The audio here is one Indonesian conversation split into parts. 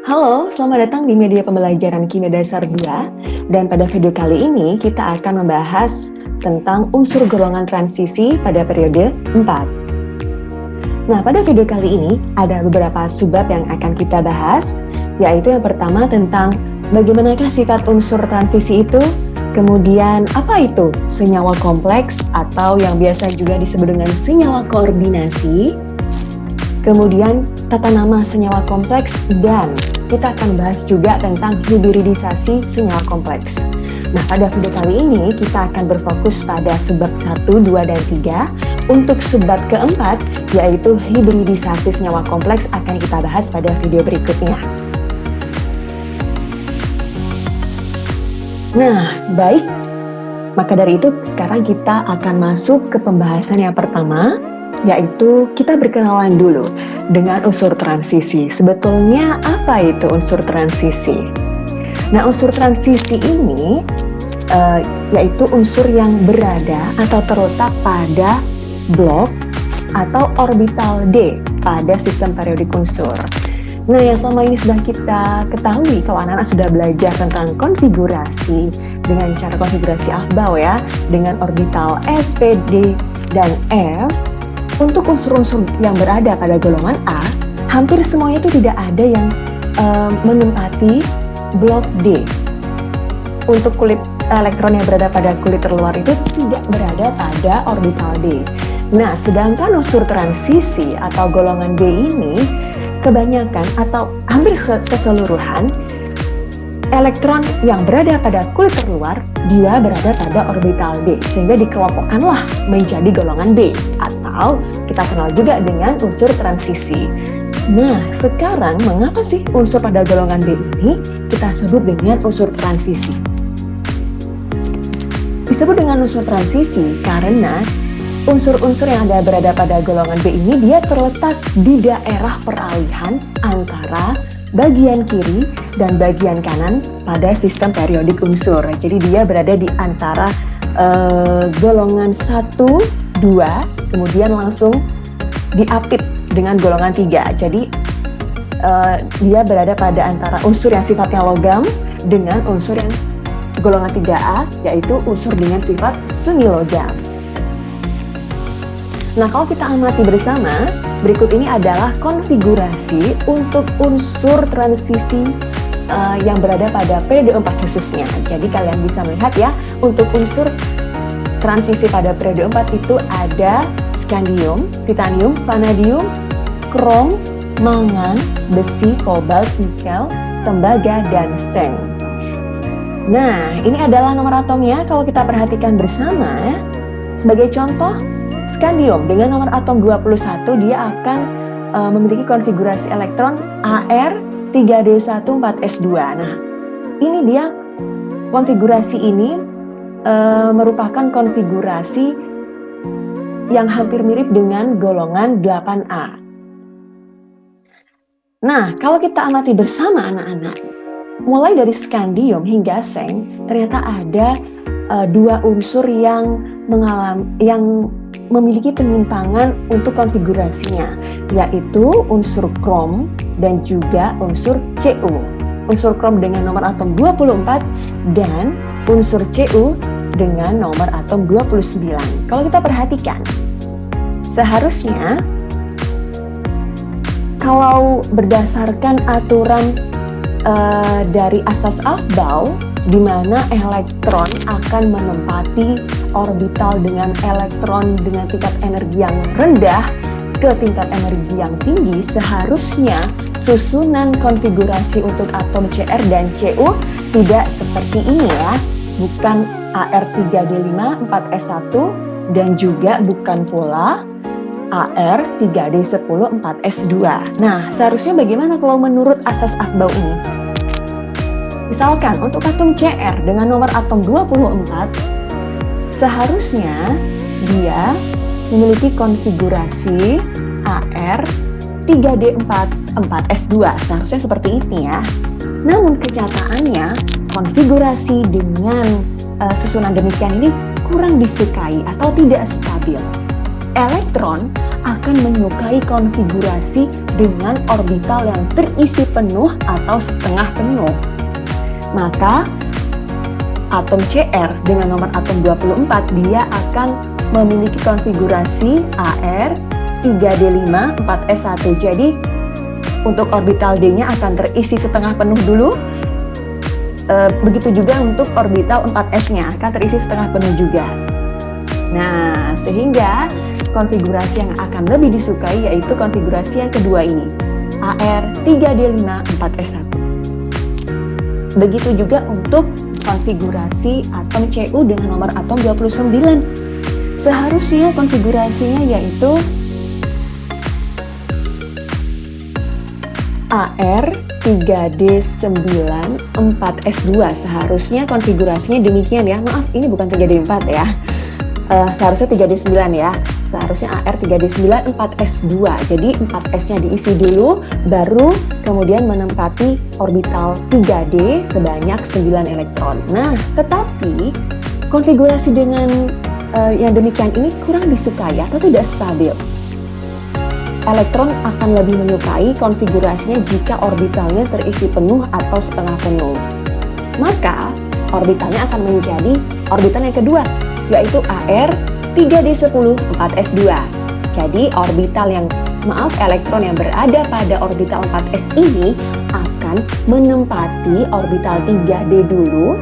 Halo, selamat datang di media pembelajaran Kimia Dasar 2. Dan pada video kali ini kita akan membahas tentang unsur golongan transisi pada periode 4. Nah, pada video kali ini ada beberapa subbab yang akan kita bahas, yaitu yang pertama tentang bagaimanakah sifat unsur transisi itu, kemudian apa itu senyawa kompleks atau yang biasa juga disebut dengan senyawa koordinasi, kemudian tata nama senyawa kompleks, dan kita akan bahas juga tentang hibridisasi senyawa kompleks. Nah, pada video kali ini kita akan berfokus pada subbab 1, 2, dan 3. Untuk subbab keempat, yaitu hibridisasi senyawa kompleks, akan kita bahas pada video berikutnya. Nah, baik. Maka dari itu, sekarang kita akan masuk ke pembahasan yang pertama, yaitu kita berkenalan dulu dengan unsur transisi. Sebetulnya apa itu unsur transisi? Nah, unsur transisi ini yaitu unsur yang berada atau terletak pada blok atau orbital D pada sistem periodik unsur. Nah, yang selama ini sudah kita ketahui kalau anak-anak sudah belajar tentang konfigurasi dengan cara konfigurasi Aufbau ya, dengan orbital S, P, D, dan F. Untuk unsur-unsur yang berada pada golongan A, hampir semuanya itu tidak ada yang menempati blok D. Untuk kulit elektron yang berada pada kulit terluar itu tidak berada pada orbital D. Nah, sedangkan unsur transisi atau golongan D ini kebanyakan atau hampir keseluruhan elektron yang berada pada kulit terluar dia berada pada orbital D, sehingga dikelompokkanlah menjadi golongan D atau kita kenal juga dengan unsur transisi. Nah, sekarang mengapa sih unsur pada golongan D ini kita sebut dengan unsur transisi? Disebut dengan unsur transisi karena unsur-unsur yang ada berada pada golongan B ini dia terletak di daerah peralihan antara bagian kiri dan bagian kanan pada sistem periodik unsur. Jadi dia berada di antara golongan 1, 2, kemudian langsung diapit dengan golongan 3. Jadi dia berada pada antara unsur yang sifatnya logam dengan unsur yang golongan 3A, yaitu unsur dengan sifat semi logam. Nah, kalau kita amati bersama, berikut ini adalah konfigurasi untuk unsur transisi yang berada pada periode 4 khususnya. Jadi kalian bisa melihat ya, untuk unsur transisi pada periode 4 itu ada skandium, titanium, vanadium, krom, mangan, besi, kobalt, nikel, tembaga, dan seng. Nah, ini adalah nomor atomnya kalau kita perhatikan bersama. Sebagai contoh, skandium dengan nomor atom 21 dia akan memiliki konfigurasi elektron Ar 3d1 4s2. Nah, ini dia konfigurasi ini merupakan konfigurasi yang hampir mirip dengan golongan 8A. Nah, kalau kita amati bersama anak-anak, mulai dari skandium hingga seng, ternyata ada dua unsur yang memiliki penyimpangan untuk konfigurasinya, yaitu unsur krom dan juga unsur Cu. Unsur krom dengan nomor atom 24 dan unsur Cu dengan nomor atom 29. Kalau kita perhatikan, seharusnya kalau berdasarkan aturan dari asas Aufbau, di mana elektron akan menempati orbital dengan elektron dengan tingkat energi yang rendah ke tingkat energi yang tinggi, seharusnya susunan konfigurasi untuk atom Cr dan Cu tidak seperti ini ya, bukan Ar3d5 4s1 dan juga bukan pula Ar3d10 4s2. Nah, seharusnya bagaimana kalau menurut asas Aufbau ini? Misalkan untuk atom Cr dengan nomor atom 24, seharusnya dia memiliki konfigurasi Ar3d4 4s2. Seharusnya seperti ini ya. Namun kenyataannya konfigurasi dengan susunan demikian ini kurang disukai atau tidak stabil. elektron akan menyukai konfigurasi dengan orbital yang terisi penuh atau setengah penuh. Maka atom Cr dengan nomor atom 24 dia akan memiliki konfigurasi Ar 3d5 4s1. Jadi untuk orbital D-nya akan terisi setengah penuh dulu. Begitu juga untuk orbital 4s-nya akan terisi setengah penuh juga. Nah, sehingga konfigurasi yang akan lebih disukai yaitu konfigurasi yang kedua ini, Ar 3d5 4s1. Begitu juga untuk konfigurasi atom Cu dengan nomor atom 29. Seharusnya konfigurasinya yaitu Ar 3d9 4s2. Seharusnya konfigurasinya demikian ya. Maaf, ini bukan 3d4 ya. Seharusnya 3d9 ya. Seharusnya Ar 3d9 4s2. Jadi 4s-nya diisi dulu, baru kemudian menempati orbital 3d sebanyak 9 elektron. Nah, tetapi konfigurasi dengan yang demikian ini kurang disukai atau tidak stabil. Elektron akan lebih menyukai konfigurasinya jika orbitalnya terisi penuh atau setengah penuh. Maka orbitalnya akan menjadi orbital yang kedua, yaitu Ar 3d10 4s2. Jadi elektron yang berada pada orbital 4s ini akan menempati orbital 3d dulu,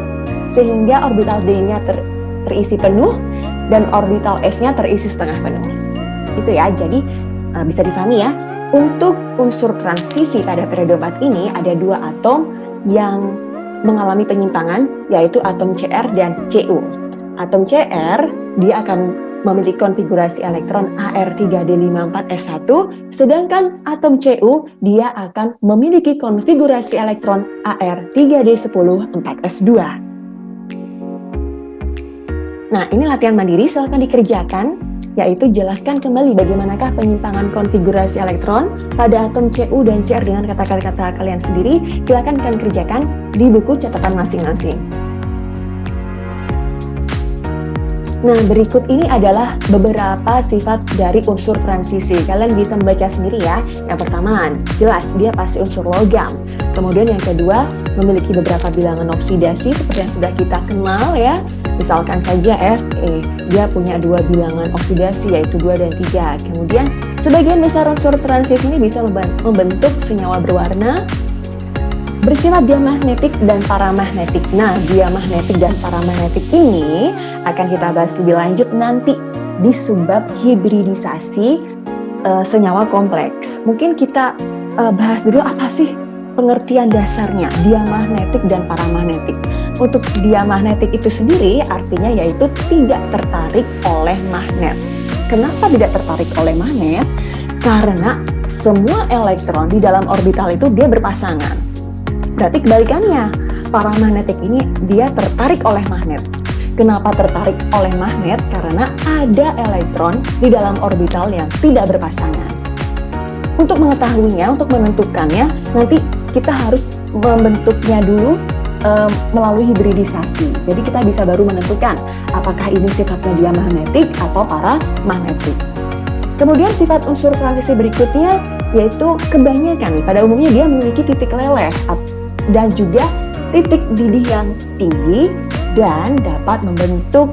sehingga orbital D-nya terisi penuh dan orbital S-nya terisi setengah penuh. Itu ya, jadi bisa difahami ya. Untuk unsur transisi pada periode 4 ini ada dua atom yang mengalami penyimpangan, yaitu atom Cr dan Cu. Atom Cr dia akan memiliki konfigurasi elektron Ar 3d5 4s1, sedangkan atom Cu dia akan memiliki konfigurasi elektron Ar 3d10 4s2. Nah, ini latihan mandiri, silakan dikerjakan, yaitu jelaskan kembali bagaimanakah penyimpangan konfigurasi elektron pada atom Cu dan Cr dengan kata-kata kalian sendiri. Silakan kalian kerjakan di buku catatan masing-masing. Nah, berikut ini adalah beberapa sifat dari unsur transisi. Kalian bisa membaca sendiri ya. Yang pertama, jelas dia pasti unsur logam. Kemudian yang kedua, memiliki beberapa bilangan oksidasi seperti yang sudah kita kenal ya. Misalkan saja Fe, dia punya dua bilangan oksidasi yaitu 2 dan 3. Kemudian sebagian besar unsur transisi ini bisa membentuk senyawa berwarna, bersifat diamagnetik dan paramagnetik. Nah, diamagnetik dan paramagnetik ini akan kita bahas lebih lanjut nanti di subbab hibridisasi senyawa kompleks. Mungkin kita bahas dulu apa sih pengertian dasarnya diamagnetik dan paramagnetik. Untuk diamagnetik itu sendiri artinya yaitu tidak tertarik oleh magnet. Kenapa tidak tertarik oleh magnet? Karena semua elektron di dalam orbital itu dia berpasangan. Berarti kebalikannya, paramagnetik ini dia tertarik oleh magnet. Kenapa tertarik oleh magnet? Karena ada elektron di dalam orbital yang tidak berpasangan. Untuk mengetahuinya, untuk menentukannya, nanti kita harus membentuknya dulu melalui hibridisasi. Jadi kita bisa baru menentukan apakah ini sifatnya diamagnetik atau paramagnetik. Kemudian sifat unsur transisi berikutnya yaitu kebanyakan pada umumnya dia memiliki titik leleh dan juga titik didih yang tinggi dan dapat membentuk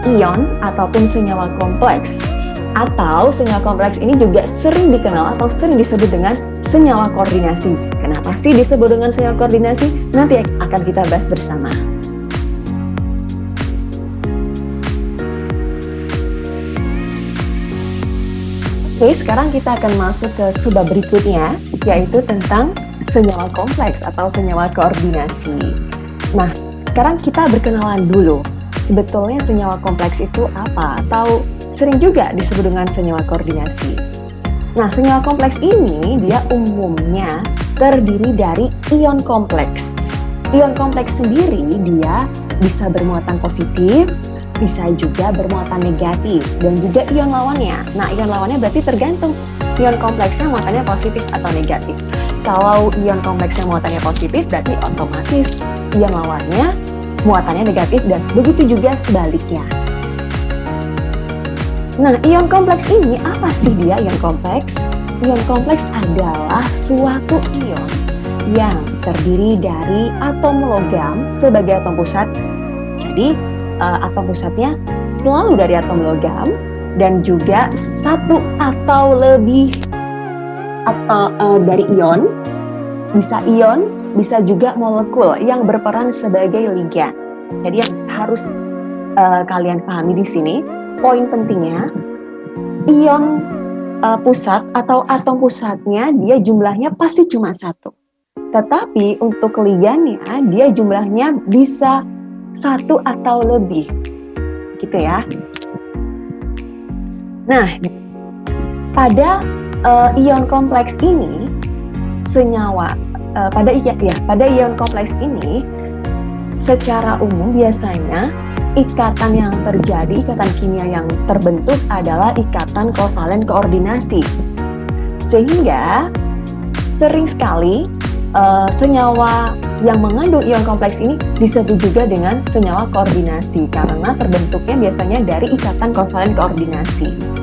ion ataupun senyawa kompleks. Atau senyawa kompleks ini juga sering dikenal atau sering disebut dengan senyawa koordinasi. Kenapa sih disebut dengan senyawa koordinasi? Nanti akan kita bahas bersama. Oke, sekarang kita akan masuk ke subbab berikutnya, yaitu tentang senyawa kompleks atau senyawa koordinasi. Nah, sekarang kita berkenalan dulu. Sebetulnya senyawa kompleks itu apa? Atau sering juga disebut dengan senyawa koordinasi. Nah, senyawa kompleks ini dia umumnya terdiri dari ion kompleks. Ion kompleks sendiri dia bisa bermuatan positif, bisa juga bermuatan negatif, dan juga ion lawannya. Nah, ion lawannya berarti tergantung ion kompleksnya muatannya positif atau negatif. Kalau ion kompleksnya muatannya positif, berarti otomatis ion lawannya muatannya negatif, dan begitu juga sebaliknya. Nah, ion kompleks ini apa sih dia ion kompleks? Ion kompleks adalah suatu ion yang terdiri dari atom logam sebagai atom pusat. Jadi, atom pusatnya selalu dari atom logam dan juga satu atau lebih atau dari ion, bisa juga molekul yang berperan sebagai ligan. Jadi yang harus kalian pahami di sini, poin pentingnya, ion pusat atau atom pusatnya dia jumlahnya pasti cuma satu. Tetapi untuk ligannya dia jumlahnya bisa satu atau lebih, gitu ya. Nah, pada ion kompleks ini senyawa pada ion kompleks ini secara umum biasanya ikatan yang terjadi, ikatan kimia yang terbentuk adalah ikatan kovalen koordinasi. Sehingga sering sekali senyawa yang mengandung ion kompleks ini disebut juga dengan senyawa koordinasi karena terbentuknya biasanya dari ikatan kovalen koordinasi.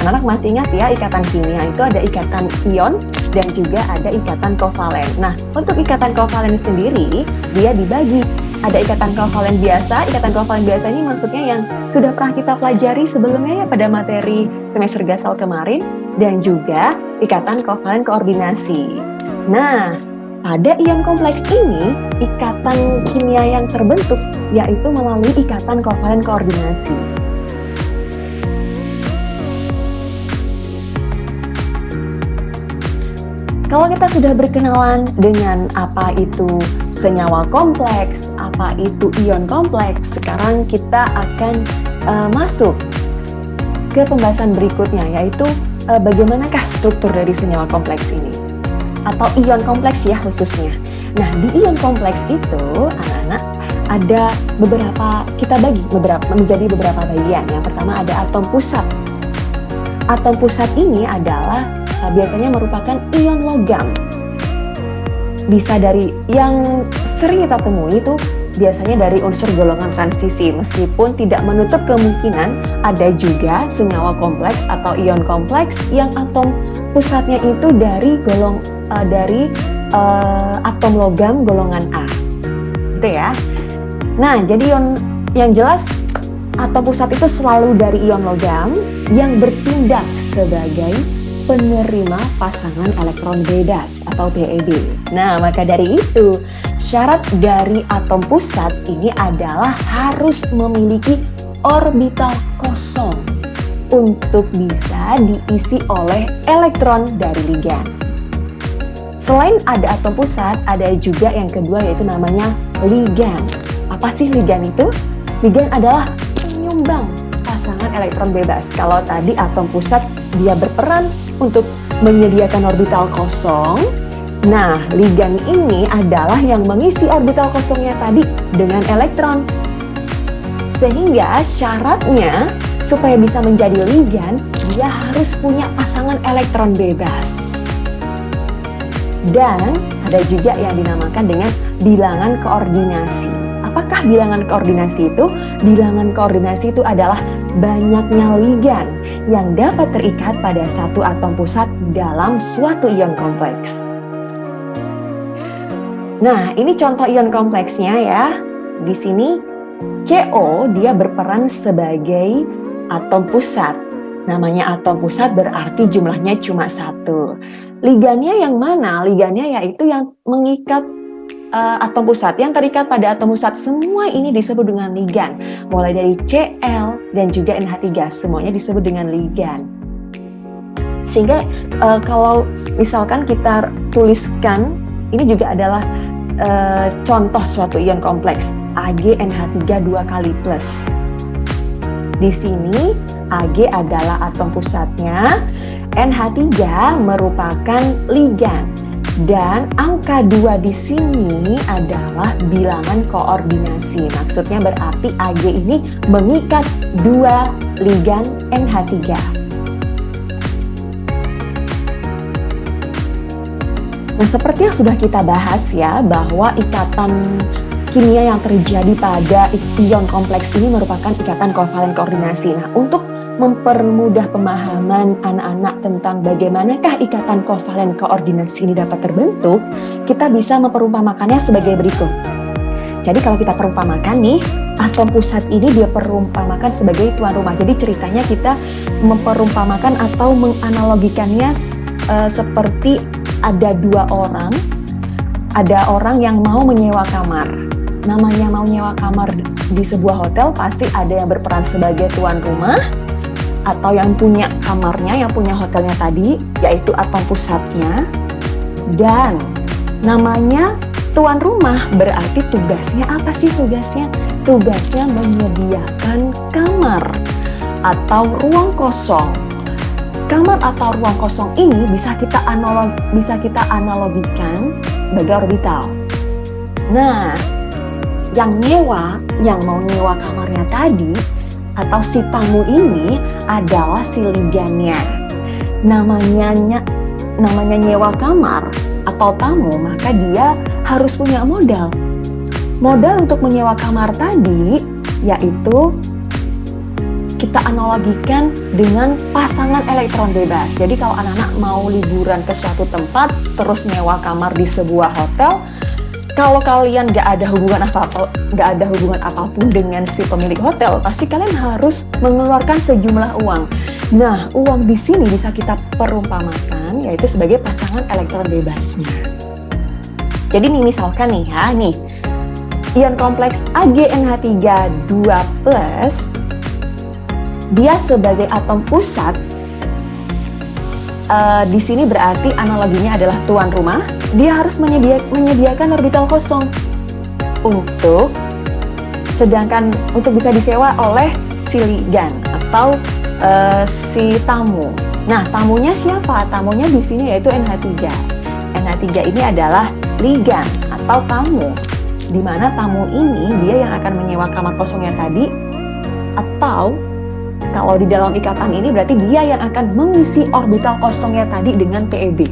Anak-anak masih ingat ya, ikatan kimia itu ada ikatan ion dan juga ada ikatan kovalen. Nah, untuk ikatan kovalen sendiri, dia dibagi. Ada ikatan kovalen biasa. Ikatan kovalen biasa ini maksudnya yang sudah pernah kita pelajari sebelumnya ya pada materi semester gasal kemarin. Dan juga ikatan kovalen koordinasi. Nah, pada ion kompleks ini, ikatan kimia yang terbentuk yaitu melalui ikatan kovalen koordinasi. Kalau kita sudah berkenalan dengan apa itu senyawa kompleks, apa itu ion kompleks, sekarang kita akan masuk ke pembahasan berikutnya, yaitu bagaimanakah struktur dari senyawa kompleks ini, atau ion kompleks ya khususnya. Nah, di ion kompleks itu, anak-anak, ada kita bagi menjadi beberapa bagian. Yang pertama ada atom pusat. Atom pusat ini adalah biasanya merupakan ion logam. Bisa dari yang sering kita temui itu biasanya dari unsur golongan transisi, meskipun tidak menutup kemungkinan ada juga senyawa kompleks atau ion kompleks yang atom pusatnya itu dari atom logam golongan A. Gitu ya. Nah, jadi yang jelas atom pusat itu selalu dari ion logam yang bertindak sebagai penerima pasangan elektron bebas atau PEB. Nah, maka dari itu, syarat dari atom pusat ini adalah harus memiliki orbital kosong untuk bisa diisi oleh elektron dari ligan. Selain ada atom pusat, ada juga yang kedua yaitu namanya ligan. Apa sih ligan itu? Ligan adalah penyumbang pasangan elektron bebas. Kalau tadi atom pusat dia berperan untuk menyediakan orbital kosong. Nah, ligan ini adalah yang mengisi orbital kosongnya tadi dengan elektron. Sehingga syaratnya supaya bisa menjadi ligan, dia harus punya pasangan elektron bebas. Dan ada juga yang dinamakan dengan bilangan koordinasi. Apakah bilangan koordinasi itu? Bilangan koordinasi itu adalah banyaknya ligan yang dapat terikat pada satu atom pusat dalam suatu ion kompleks. Nah, ini contoh ion kompleksnya ya. Di sini CO dia berperan sebagai atom pusat. Namanya atom pusat berarti jumlahnya cuma satu. Ligannya yang mana? Ligannya yaitu yang mengikat atom pusat, yang terikat pada atom pusat. Semua ini disebut dengan ligan. Mulai dari Cl dan juga NH3, semuanya disebut dengan ligan. Sehingga kalau misalkan kita tuliskan, ini juga adalah contoh suatu ion kompleks, AgNH3 2 kali plus. Di sini Ag adalah atom pusatnya, NH3 merupakan ligan. Dan angka 2 di sini adalah bilangan koordinasi. Maksudnya berarti Ag ini mengikat 2 ligan NH3. Nah, seperti yang sudah kita bahas ya, bahwa ikatan kimia yang terjadi pada ion kompleks ini merupakan ikatan kovalen koordinasi. Nah, untuk mempermudah pemahaman anak-anak tentang bagaimanakah ikatan kovalen koordinasi ini dapat terbentuk, kita bisa memperumpamakannya sebagai berikut. Jadi kalau kita perumpamakan nih, atom pusat ini dia perumpamakan sebagai tuan rumah. Jadi ceritanya kita memperumpamakan atau menganalogikannya seperti ada dua orang. Ada orang yang mau menyewa kamar. Namanya mau nyewa kamar di sebuah hotel, pasti ada yang berperan sebagai tuan rumah, atau yang punya kamarnya, yang punya hotelnya tadi, yaitu atom pusatnya. Dan namanya tuan rumah, berarti tugasnya apa sih tugasnya? Tugasnya menyediakan kamar atau ruang kosong. Kamar atau ruang kosong ini bisa kita analogikan sebagai orbital. Nah, yang mau nyewa kamarnya tadi, atau si tamu ini adalah si ligannya. Namanya nyewa kamar atau tamu, maka dia harus punya modal. Modal untuk menyewa kamar tadi yaitu kita analogikan dengan pasangan elektron bebas. Jadi kalau anak-anak mau liburan ke suatu tempat terus nyewa kamar di sebuah hotel, kalau kalian nggak ada hubungan apapun dengan si pemilik hotel, pasti kalian harus mengeluarkan sejumlah uang. Nah, uang di sini bisa kita perumpamakan yaitu sebagai pasangan elektron bebasnya. Jadi nih misalkan nih ion kompleks AgNH3 2+, dia sebagai atom pusat. Di sini berarti analoginya adalah tuan rumah. Dia harus menyediakan orbital kosong sedangkan untuk bisa disewa oleh si ligan atau si tamu. Nah, tamunya siapa? Tamunya di sini yaitu NH3. NH3 ini adalah ligan atau tamu, di mana tamu ini dia yang akan menyewa kamar kosongnya tadi, atau kalau di dalam ikatan ini berarti dia yang akan mengisi orbital kosongnya tadi dengan PeB.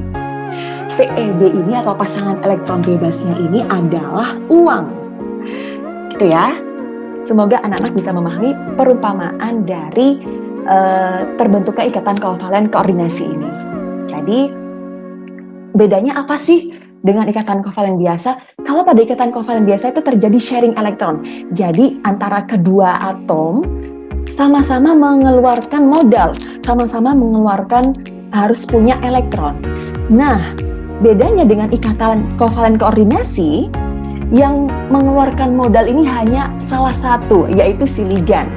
PeB ini atau pasangan elektron bebasnya ini adalah uang. Gitu ya. Semoga anak-anak bisa memahami perumpamaan dari terbentuknya ikatan kovalen koordinasi ini. Jadi, bedanya apa sih dengan ikatan kovalen biasa? Kalau pada ikatan kovalen biasa itu terjadi sharing elektron. Jadi, antara kedua atom sama-sama mengeluarkan modal, sama-sama mengeluarkan harus punya elektron. Nah, bedanya dengan ikatan kovalen koordinasi, yang mengeluarkan modal ini hanya salah satu, yaitu si ligan.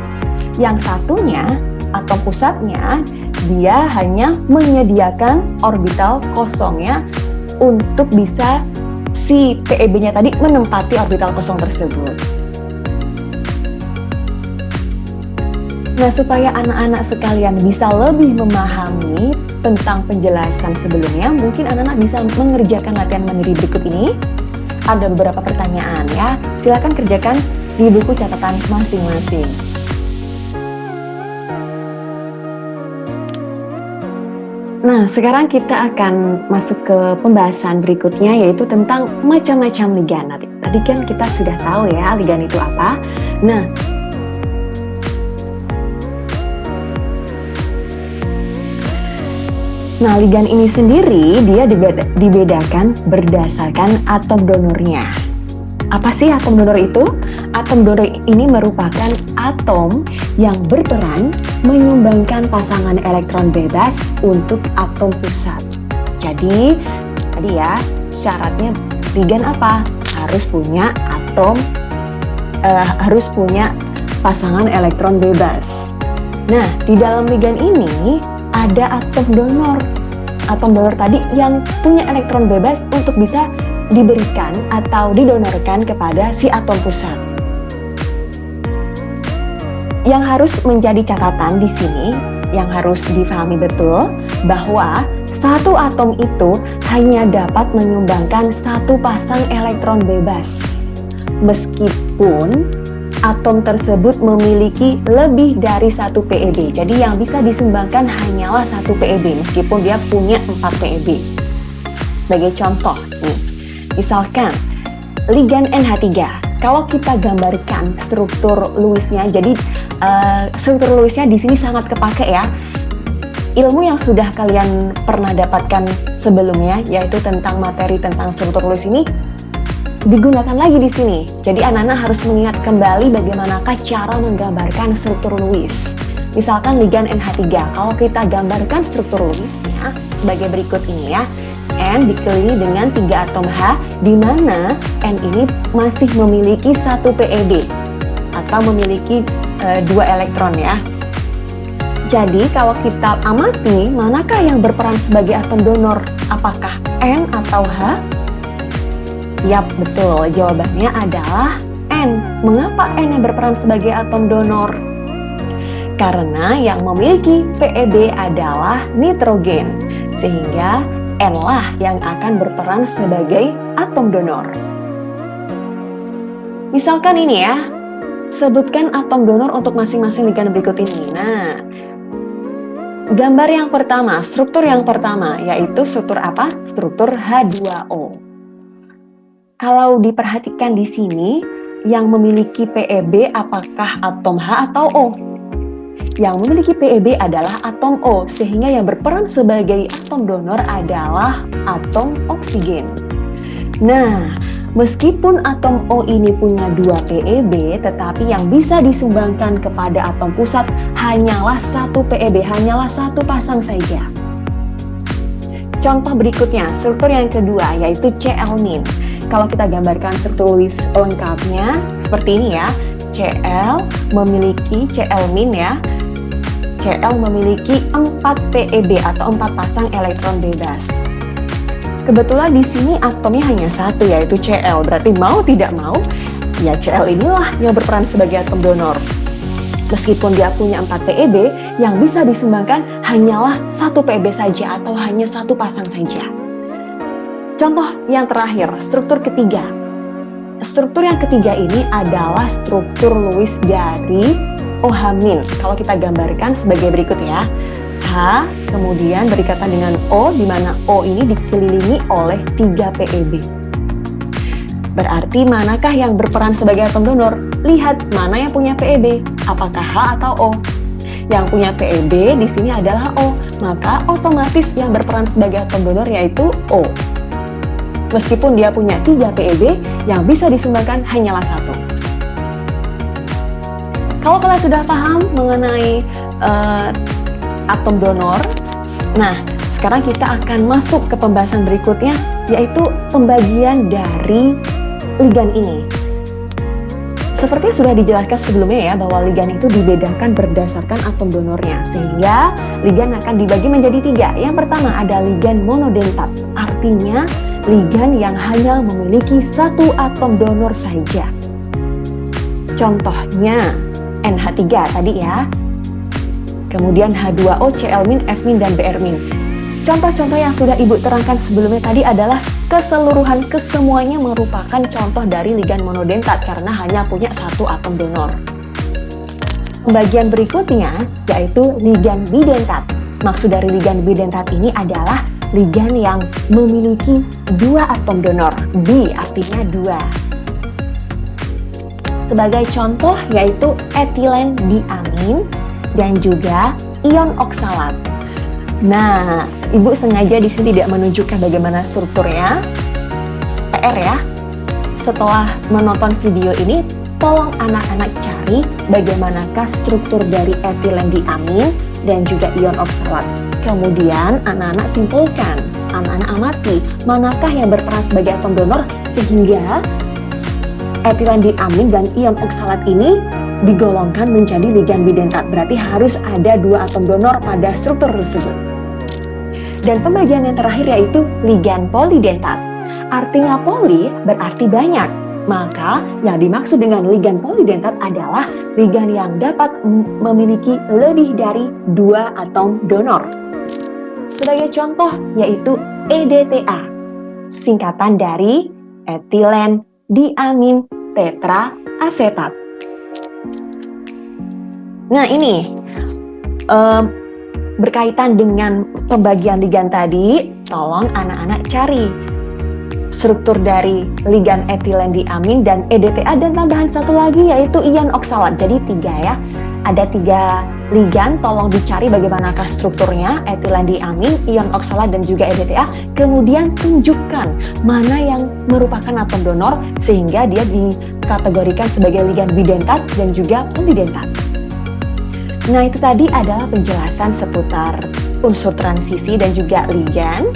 Yang satunya, atom pusatnya, dia hanya menyediakan orbital kosongnya untuk bisa si PeB-nya tadi menempati orbital kosong tersebut. Nah, supaya anak-anak sekalian bisa lebih memahami tentang penjelasan sebelumnya, mungkin anak-anak bisa mengerjakan latihan mandiri berikut ini. Ada beberapa pertanyaan ya, silakan kerjakan di buku catatan masing-masing. Nah, sekarang kita akan masuk ke pembahasan berikutnya, yaitu tentang macam-macam ligan. Tadi kan kita sudah tahu ya, ligan itu apa. Nah, ligan ini sendiri dia dibedakan berdasarkan atom donornya. Apa sih atom donor itu? Atom donor ini merupakan atom yang berperan menyumbangkan pasangan elektron bebas untuk atom pusat. Jadi, tadi ya, syaratnya ligan apa? Harus punya pasangan elektron bebas. Nah, di dalam ligan ini ada atom donor. Atom donor tadi yang punya elektron bebas untuk bisa diberikan atau didonorkan kepada si atom pusat. Yang harus menjadi catatan di sini, yang harus difahami betul, bahwa satu atom itu hanya dapat menyumbangkan satu pasang elektron bebas. Meskipun atom tersebut memiliki lebih dari satu PeB. Jadi yang bisa disumbangkan hanyalah satu PeB, meskipun dia punya 4 PeB. Sebagai contoh nih, misalkan ligan NH3. Kalau kita gambarkan struktur Lewisnya, jadi struktur Lewisnya di sini sangat kepake ya. Ilmu yang sudah kalian pernah dapatkan sebelumnya, yaitu tentang materi tentang struktur Lewis ini, digunakan lagi di sini. Jadi anak-anak harus mengingat kembali bagaimanakah cara menggambarkan struktur Lewis. Misalkan ligan NH3, kalau kita gambarkan struktur Lewisnya sebagai berikut ini ya. N dikelilingi dengan 3 atom H, di mana N ini masih memiliki 1 PeB atau memiliki 2 elektron ya. Jadi kalau kita amati, manakah yang berperan sebagai atom donor? Apakah N atau H? Yap, betul. Jawabannya adalah N. Mengapa N yang berperan sebagai atom donor? Karena yang memiliki PeB adalah nitrogen, sehingga N lah yang akan berperan sebagai atom donor. Misalkan ini ya, sebutkan atom donor untuk masing-masing ligan berikut ini. Nah, gambar yang pertama, struktur yang pertama, yaitu struktur apa? Struktur H2O. Kalau diperhatikan di sini, yang memiliki PeB apakah atom H atau O? Yang memiliki PeB adalah atom O, sehingga yang berperan sebagai atom donor adalah atom oksigen. Nah, meskipun atom O ini punya 2 PeB, tetapi yang bisa disumbangkan kepada atom pusat hanyalah 1 PeB, hanyalah 1 pasang saja. Contoh berikutnya, struktur yang kedua, yaitu Cl-. Kalau kita gambarkan struktur Lewis lengkapnya, seperti ini ya. Cl memiliki Cl- ya. Cl memiliki 4 PeB atau 4 pasang elektron bebas. Kebetulan di sini atomnya hanya 1, yaitu Cl. Berarti mau tidak mau, ya Cl inilah yang berperan sebagai atom donor. Meskipun dia punya 4 PeB, yang bisa disumbangkan hanyalah 1 PeB saja atau hanya 1 pasang saja. Contoh yang terakhir, struktur ketiga. Struktur yang ketiga ini adalah struktur Lewis dari OH-. Kalau kita gambarkan sebagai berikut ya. H kemudian berikatan dengan O, di mana O ini dikelilingi oleh 3 PeB. Berarti manakah yang berperan sebagai atom donor? Lihat mana yang punya PeB, apakah H atau O? Yang punya PeB di sini adalah O, maka otomatis yang berperan sebagai atom donor yaitu O. Meskipun dia punya 3 PeB, yang bisa disumbangkan hanyalah 1. Kalau kalian sudah paham mengenai atom donor, nah sekarang kita akan masuk ke pembahasan berikutnya, yaitu pembagian dari ligan ini. Seperti sudah dijelaskan sebelumnya ya, bahwa ligan itu dibedakan berdasarkan atom donornya, sehingga ligan akan dibagi menjadi 3. Yang pertama ada ligan monodentat, artinya ligan yang hanya memiliki 1 atom donor saja. Contohnya NH3 tadi ya. Kemudian H2O, Cl-, F-, dan Br-. Contoh-contoh yang sudah Ibu terangkan sebelumnya tadi adalah keseluruhan kesemuanya merupakan contoh dari ligan monodentat karena hanya punya 1 atom donor. Pembagian berikutnya yaitu ligan bidentat. Maksud dari ligan bidentat ini adalah ligan yang memiliki 2 atom donor. Bi artinya 2. Sebagai contoh yaitu etilen diamin dan juga ion oksalat. Nah, Ibu sengaja di sini tidak menunjukkan bagaimana strukturnya. PR ya. Setelah menonton video ini, tolong anak-anak cari bagaimanakah struktur dari etilen diamin dan juga ion oksalat. Kemudian anak-anak simpulkan, anak-anak amati manakah yang berperan sebagai atom donor sehingga etilen diamin dan ion oksalat ini digolongkan menjadi ligan bidentat. Berarti harus ada 2 atom donor pada struktur tersebut. Dan pembagian yang terakhir yaitu ligan polidentat. Artinya poli berarti banyak. Maka yang dimaksud dengan ligan polidentat adalah ligan yang dapat memiliki lebih dari 2 atom donor. Sebagai contoh yaitu EDTA, singkatan dari etilen diamin tetraasetat. Nah ini berkaitan dengan pembagian ligan tadi, tolong anak-anak cari struktur dari ligan etilen diamin dan EDTA dan tambahan 1 lagi yaitu ion oksalat. Jadi 3 ya. Ada 3 ligan, tolong dicari bagaimanakah strukturnya, etilen diamin, ion oksalat, dan juga EDTA. Kemudian tunjukkan mana yang merupakan atom donor sehingga dia dikategorikan sebagai ligan bidentat dan juga polidentat. Nah, itu tadi adalah penjelasan seputar unsur transisi dan juga ligan.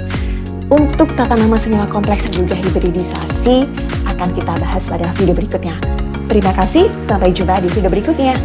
Untuk tata nama senyawa kompleks dan juga hibridisasi akan kita bahas pada video berikutnya. Terima kasih, sampai jumpa di video berikutnya.